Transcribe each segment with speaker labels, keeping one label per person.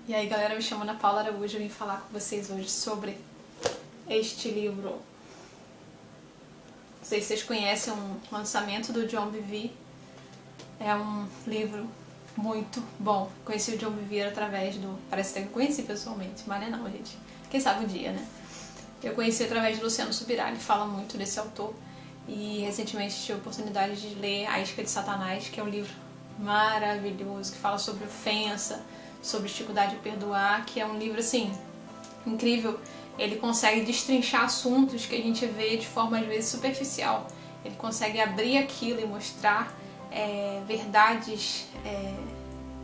Speaker 1: E aí galera, me chamo Ana Paula Araújo e vim falar com vocês hoje sobre este livro. Não sei se vocês conhecem um lançamento do John Bevere. É um livro muito bom. Conheci o John Bevere através do... Parece até que eu conheci pessoalmente, mas não, gente. Quem sabe um dia, né? Eu conheci através do Luciano Subirá, ele fala muito desse autor. E recentemente tive a oportunidade de ler A Isca de Satanás, que é um livro maravilhoso, que fala sobre ofensa, sobre dificuldade de perdoar, que é um livro, assim, incrível. Ele consegue destrinchar assuntos que a gente vê de forma, às vezes, superficial. Ele consegue abrir aquilo e mostrar verdades,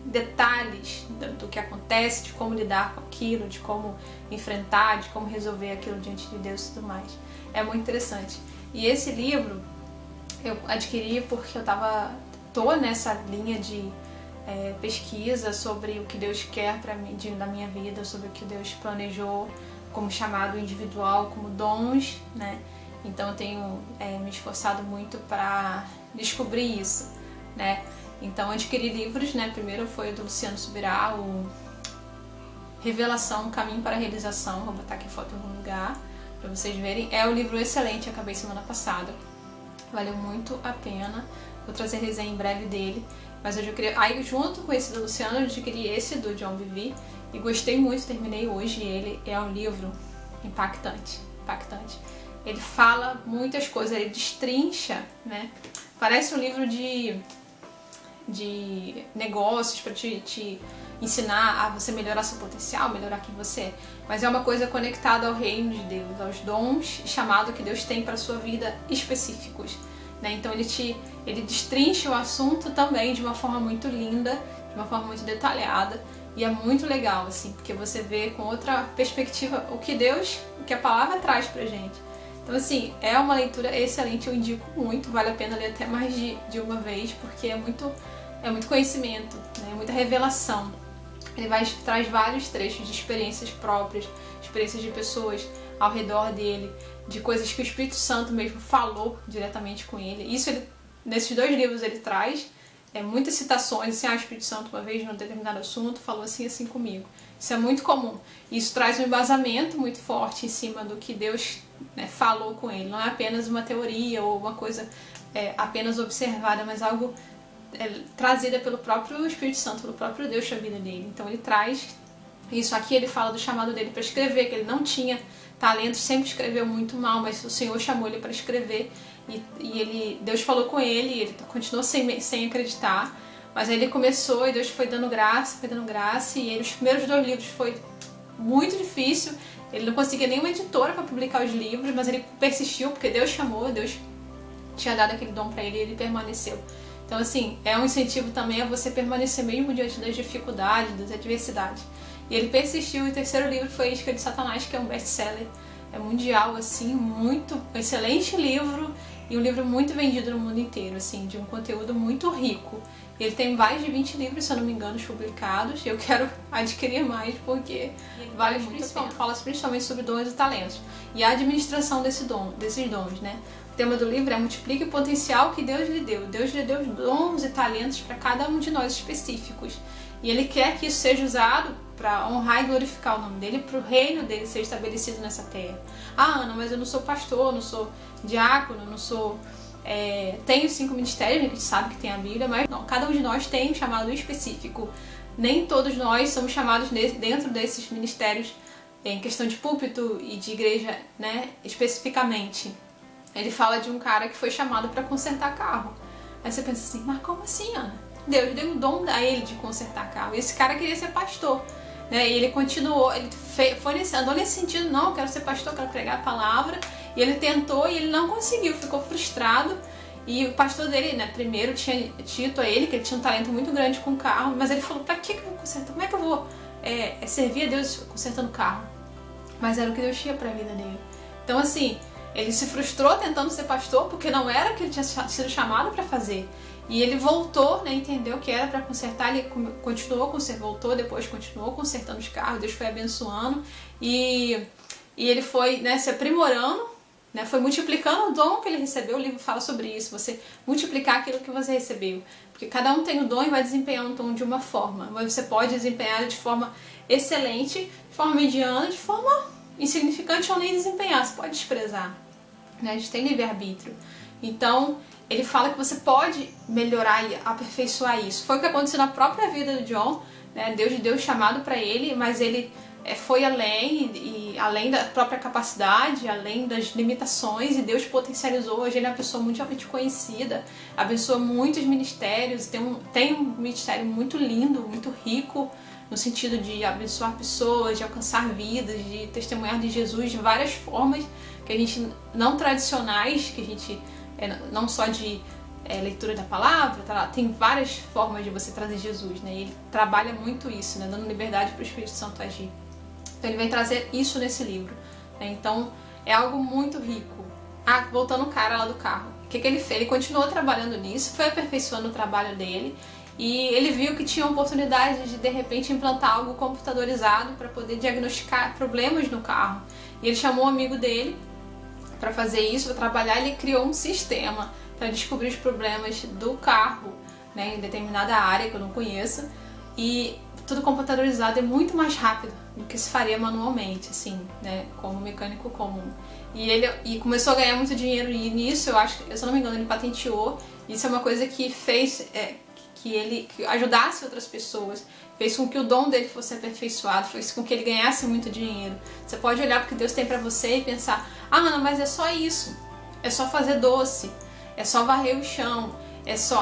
Speaker 1: detalhes do que acontece, de como lidar com aquilo, de como enfrentar, de como resolver aquilo diante de Deus e tudo mais. É muito interessante. E esse livro eu adquiri porque eu tô nessa linha de pesquisa sobre o que Deus quer para mim, da minha vida, sobre o que Deus planejou como chamado individual, como dons, né? Então eu tenho me esforçado muito para descobrir isso, né? Então eu adquiri livros, né? Primeiro foi o do Luciano Subirá, o Revelação, Caminho para a Realização. Vou botar aqui a foto em algum lugar para vocês verem. É um livro excelente, eu acabei semana passada. Valeu muito a pena. Vou trazer resenha em breve dele. Mas hoje eu queria... Aí junto com esse do Luciano, eu adquiri esse do John Bevere. E gostei muito, terminei hoje. Ele é um livro impactante. Impactante. Ele fala muitas coisas, ele destrincha, né? Parece um livro de negócios para te ensinar a você melhorar seu potencial, melhorar quem você é. Mas é uma coisa conectada ao reino de Deus, aos dons e chamado que Deus tem para a sua vida específicos. Né? Então ele destrincha o assunto também de uma forma muito linda, de uma forma muito detalhada. E é muito legal, assim, porque você vê com outra perspectiva o que a palavra traz pra gente. Então, assim, é uma leitura excelente, eu indico muito, vale a pena ler até mais de uma vez, porque é muito conhecimento, né? É muita revelação. Ele traz vários trechos de experiências próprias, experiências de pessoas ao redor dele, de coisas que o Espírito Santo mesmo falou diretamente com ele. Isso nesses dois livros ele traz muitas citações, assim, o Espírito Santo uma vez num determinado assunto falou assim comigo. Isso é muito comum. Isso traz um embasamento muito forte em cima do que Deus, né, falou com ele. Não é apenas uma teoria ou uma coisa apenas observada, mas algo trazida pelo próprio Espírito Santo, pelo próprio Deus para a vida dele. Então ele traz isso. Aqui ele fala do chamado dele para escrever, que ele não tinha talento, sempre escreveu muito mal, mas o Senhor chamou ele para escrever e Deus falou com ele e ele continuou sem acreditar, mas aí ele começou e Deus foi dando graça e os primeiros 2 livros foi muito difícil, ele não conseguia nenhuma editora para publicar os livros, mas ele persistiu porque Deus chamou, Deus tinha dado aquele dom para ele e ele permaneceu. Então, assim, é um incentivo também a você permanecer mesmo diante das dificuldades, das adversidades. E ele persistiu, e o 3º livro foi A Isca de Satanás, que é um best-seller, mundial, assim, um excelente livro, e um livro muito vendido no mundo inteiro, assim, de um conteúdo muito rico. Ele tem mais de 20 livros, se eu não me engano, publicados, e eu quero adquirir mais, porque vale muito a pena. Fala principalmente sobre dons e talentos, e a administração desses dons, né? O tema do livro é multiplique o potencial que Deus lhe deu. Deus lhe deu dons e talentos para cada um de nós específicos. E Ele quer que isso seja usado para honrar e glorificar o nome dEle, para o reino dEle ser estabelecido nessa terra. Ah, Ana, mas eu não sou pastor, não sou diácono, não sou... tenho 5 ministérios, a gente sabe que tem a Bíblia, mas não, cada um de nós tem um chamado específico. Nem todos nós somos chamados dentro desses ministérios em questão de púlpito e de igreja, né, especificamente. Ele fala de um cara que foi chamado para consertar carro. Aí você pensa assim, mas como assim, Ana? Deus deu um dom a ele de consertar carro. E esse cara queria ser pastor, né? E ele continuou, andou nesse sentido, não, eu quero ser pastor, quero pregar a palavra. E ele tentou e ele não conseguiu, ficou frustrado. E o pastor dele, né, primeiro tinha dito a ele que ele tinha um talento muito grande com carro, mas ele falou, pra que eu vou consertar? Como é que eu vou servir a Deus consertando carro? Mas era o que Deus tinha pra vida dele. Então, assim, ele se frustrou tentando ser pastor porque não era o que ele tinha sido chamado para fazer. E ele voltou, né, entendeu que era para consertar, ele voltou depois, continuou consertando os carros, Deus foi abençoando e ele foi, né, se aprimorando, né, foi multiplicando o dom que ele recebeu. O livro fala sobre isso, você multiplicar aquilo que você recebeu. Porque cada um tem o dom e vai desempenhar um dom de uma forma. Mas você pode desempenhar de forma excelente, de forma mediana, de forma insignificante ou nem desempenhar, você pode desprezar, né? A gente tem livre-arbítrio. Então, ele fala que você pode melhorar e aperfeiçoar isso. Foi o que aconteceu na própria vida do John, né? Deus deu o chamado para ele, mas ele foi além, e além da própria capacidade, além das limitações, e Deus potencializou. Hoje ele é uma pessoa mundialmente conhecida, abençoa muitos ministérios, tem um ministério muito lindo, muito rico, no sentido de abençoar pessoas, de alcançar vidas, de testemunhar de Jesus de várias formas que a gente não tradicionais, que a gente não só de leitura da palavra, tá? Tem várias formas de você trazer Jesus, né? E ele trabalha muito isso, né? Dando liberdade para o Espírito Santo agir. Então ele vem trazer isso nesse livro, né? Então é algo muito rico. Voltando o cara lá do carro, o que ele fez? Ele continuou trabalhando nisso, foi aperfeiçoando o trabalho dele, e ele viu que tinha a oportunidade de repente implantar algo computadorizado para poder diagnosticar problemas no carro. E ele chamou um amigo dele para fazer isso, para trabalhar. Ele criou um sistema para descobrir os problemas do carro, né, em determinada área que eu não conheço, e tudo computadorizado é muito mais rápido do que se faria manualmente, assim, né, como mecânico comum. E começou a ganhar muito dinheiro nisso. Eu acho que, se eu não me engano, ele patenteou. Isso é uma coisa que fez que ajudasse outras pessoas, fez com que o dom dele fosse aperfeiçoado, fez com que ele ganhasse muito dinheiro. Você pode olhar para o que Deus tem para você e pensar: ah, Ana, mas é só isso, é só fazer doce, é só varrer o chão,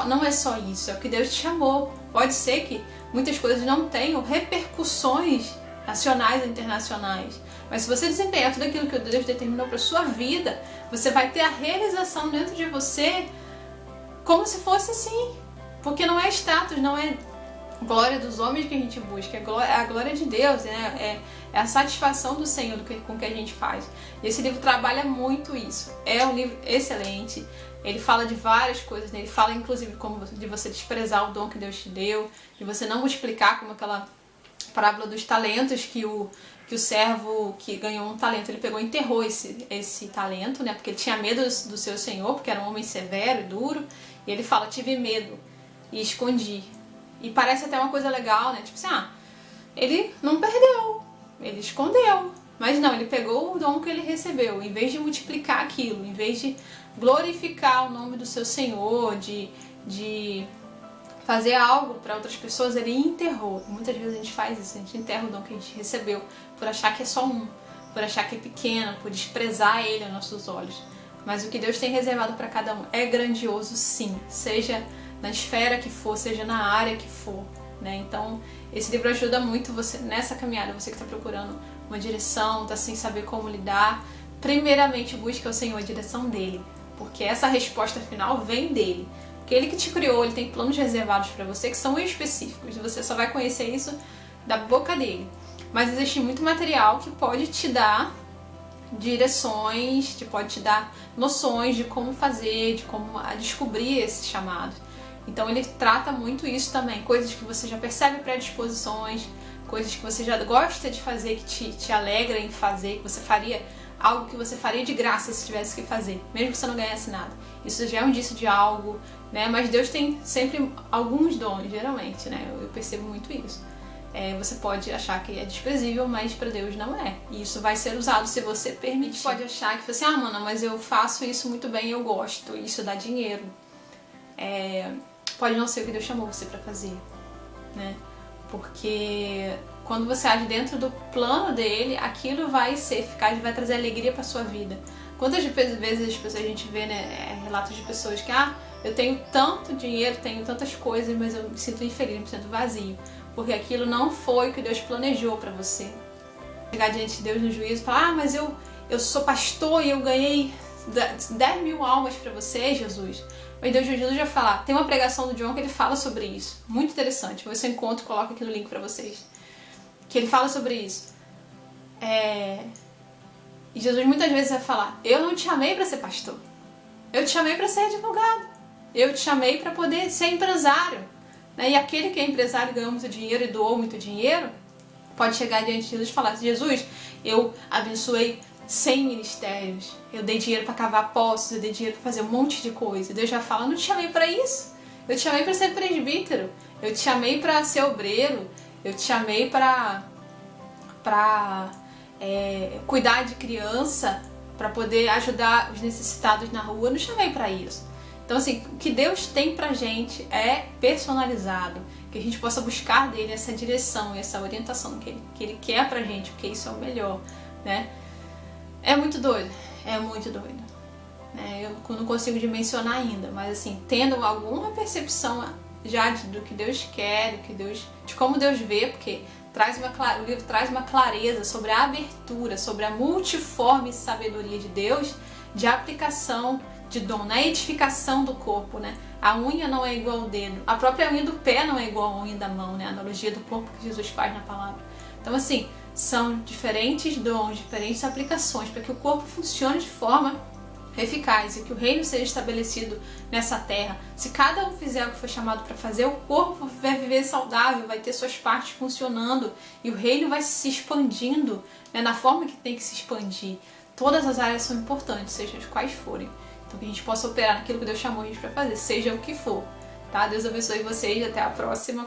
Speaker 1: não é só isso, é o que Deus te chamou. Pode ser que muitas coisas não tenham repercussões nacionais e internacionais, mas se você desempenhar tudo aquilo que Deus determinou para sua vida, você vai ter a realização dentro de você como se fosse assim. Porque não é status, não é glória dos homens que a gente busca, é a glória de Deus, né? É a satisfação do Senhor com o que a gente faz. E esse livro trabalha muito isso. É um livro excelente. Ele fala de várias coisas, né? Ele fala inclusive de você desprezar o dom que Deus te deu, de você não multiplicar, como aquela parábola dos talentos, que o servo que ganhou um talento, ele pegou e enterrou esse talento, né? Porque ele tinha medo do seu senhor, porque era um homem severo e duro. E ele fala: tive medo e escondi. E parece até uma coisa legal, né? Tipo assim, ele não perdeu, ele escondeu. Mas não, ele pegou o dom que ele recebeu. Em vez de multiplicar aquilo, em vez de glorificar o nome do seu Senhor, de fazer algo para outras pessoas, ele enterrou. Muitas vezes a gente faz isso, a gente enterra o dom que a gente recebeu, por achar que é só um, por achar que é pequeno, por desprezar ele aos nossos olhos. Mas o que Deus tem reservado para cada um é grandioso, sim, seja na esfera que for, seja na área que for, né? Então, esse livro ajuda muito você nessa caminhada, você que está procurando uma direção, está sem saber como lidar. Primeiramente, busque ao Senhor a direção dele, porque essa resposta final vem dele. Porque ele que te criou, ele tem planos reservados para você que são específicos, e você só vai conhecer isso da boca dele. Mas existe muito material que pode te dar direções, pode te dar noções de como fazer, de como descobrir esse chamado. Então ele trata muito isso também, coisas que você já percebe predisposições, coisas que você já gosta de fazer, que te alegra em fazer, que você faria, algo que você faria de graça se tivesse que fazer, mesmo que você não ganhasse nada. Isso já é um indício de algo, né? Mas Deus tem sempre alguns dons, geralmente, né? Eu percebo muito isso. Você pode achar que é desprezível, mas para Deus não é. E isso vai ser usado se você permitir. Você pode achar que você, Mana, mas eu faço isso muito bem, eu gosto, isso dá dinheiro. Pode não ser o que Deus chamou você para fazer, né? Porque quando você age dentro do plano dele, aquilo vai ser eficaz, vai trazer alegria para sua vida. Quantas vezes a gente vê, né, relatos de pessoas que eu tenho tanto dinheiro, tenho tantas coisas, mas eu me sinto infeliz, me sinto vazio, porque aquilo não foi o que Deus planejou para você. Chegar diante de Deus no juízo e falar: mas eu sou pastor e eu ganhei 10 mil almas para você, Jesus. Mas Deus Jesus já fala, tem uma pregação do John que ele fala sobre isso, muito interessante. Você encontra e coloca aqui no link para vocês, que ele fala sobre isso. E Jesus muitas vezes vai falar: eu não te chamei para ser pastor, eu te chamei para ser advogado, eu te chamei para poder ser empresário, né? E aquele que é empresário, ganhou muito dinheiro e doou muito dinheiro, pode chegar diante de Jesus e falar: Jesus, eu abençoei 100 ministérios, eu dei dinheiro para cavar poços, eu dei dinheiro para fazer um monte de coisa. Deus já fala: não te chamei para isso, eu te chamei para ser presbítero, eu te chamei para ser obreiro, eu te chamei para para cuidar de criança, para poder ajudar os necessitados na rua. Eu não chamei para isso. Então, assim, o que Deus tem pra gente é personalizado, que a gente possa buscar dele essa direção e essa orientação que ele quer pra gente, porque isso é o melhor, né? É muito doido, né? Eu não consigo dimensionar ainda, mas assim, tendo alguma percepção já do que Deus quer, de como Deus vê, porque o livro traz uma clareza sobre a abertura, sobre a multiforme sabedoria de Deus, de aplicação de dom, na edificação do corpo, né? A unha não é igual ao dedo, a própria unha do pé não é igual à unha da mão, né? A analogia do corpo que Jesus faz na palavra. Então, assim, são diferentes dons, diferentes aplicações para que o corpo funcione de forma eficaz e que o reino seja estabelecido nessa terra. Se cada um fizer o que foi chamado para fazer, o corpo vai viver saudável, vai ter suas partes funcionando e o reino vai se expandindo, né, na forma que tem que se expandir. Todas as áreas são importantes, seja as quais forem. Então que a gente possa operar naquilo que Deus chamou a gente para fazer, seja o que for. Tá? Deus abençoe vocês e até a próxima.